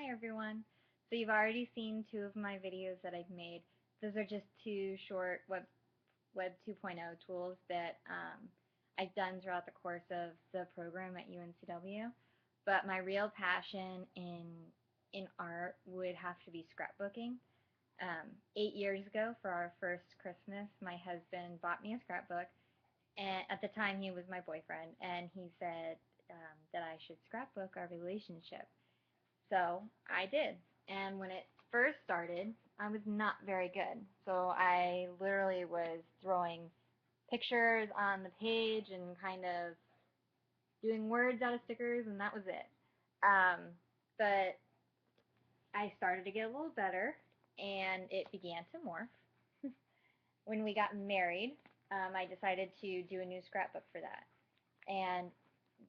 Hi everyone. So you've already seen two of my videos that I've made. Those are just two short Web 2.0 tools that I've done throughout the course of the program at UNCW. But my real passion in art would have to be scrapbooking. 8 years ago, for our first Christmas, my husband bought me a scrapbook, and at the time he was my boyfriend, and he said that I should scrapbook our relationship. So I did. And when it first started, I was not very good. So I literally was throwing pictures on the page and kind of doing words out of stickers, and that was it. But I started to get a little better, and it began to morph. When we got married, I decided to do a new scrapbook for that. And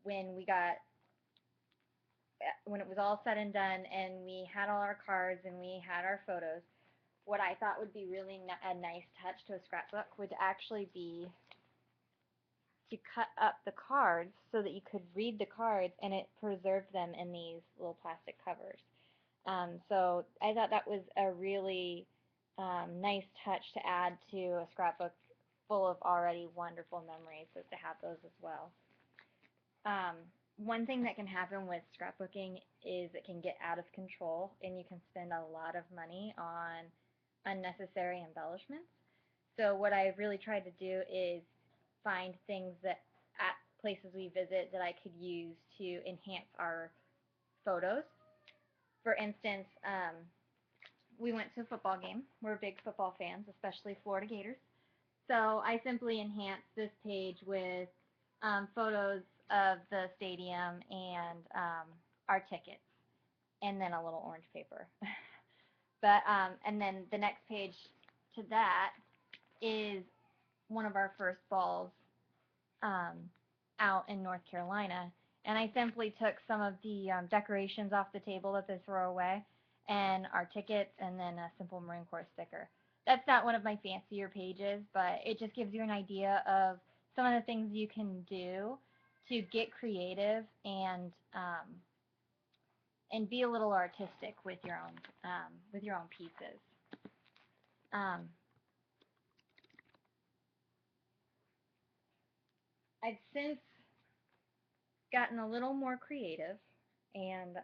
when we got when it was all said and done and we had all our cards and we had our photos, what I thought would be really a nice touch to a scrapbook would actually be to cut up the cards so that you could read the cards and it preserved them in these little plastic covers. So I thought that was a really nice touch to add to a scrapbook full of already wonderful memories, so to have those as well. Um, One thing that can happen with scrapbooking is it can get out of control and you can spend a lot of money on unnecessary embellishments. So what I've really tried to do is find things that at places we visit that I could use to enhance our photos. For instance, we went to a football game. We're big football fans, especially Florida Gators. So I simply enhanced this page with photos of the stadium and our tickets, and then a little orange paper. But and then the next page to that is one of our first balls um, out in North Carolina, and I simply took some of the decorations off the table that they throw away, and our tickets, and then a simple Marine Corps sticker. That's not one of my fancier pages, but it just gives you an idea of some of the things you can do to get creative and be a little artistic with your own pieces. Um, I've since gotten a little more creative and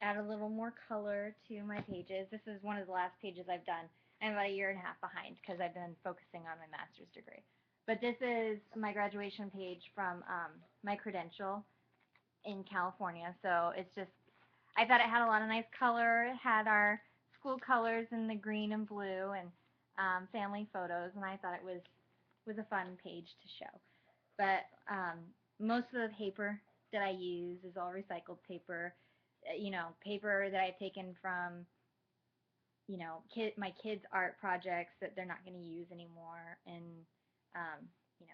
add a little more color to my pages. This is one of the last pages I've done. I'm about a year and a half behind because I've been focusing on my master's degree. But this is my graduation page from my credential in California. So it's just, I thought it had a lot of nice color. It had our school colors in the green and blue and family photos, and I thought it was a fun page to show. But most of the paper that I use is all recycled paper. Paper that I've taken from my kids' art projects that they're not going to use anymore, and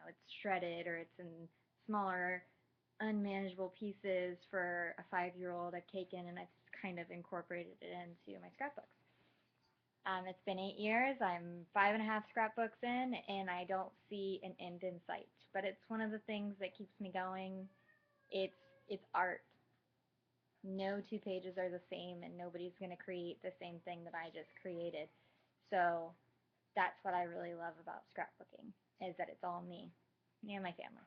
it's shredded or it's in smaller, unmanageable pieces for a 5-year-old I've taken, and I've kind of incorporated it into my scrapbooks. It's been 8 years. I'm 5.5 scrapbooks in, and I don't see an end in sight. But it's one of the things that keeps me going. It's art. No two pages are the same, and nobody's going to create the same thing that I just created. So that's what I really love about scrapbooking, is that it's all me and my family.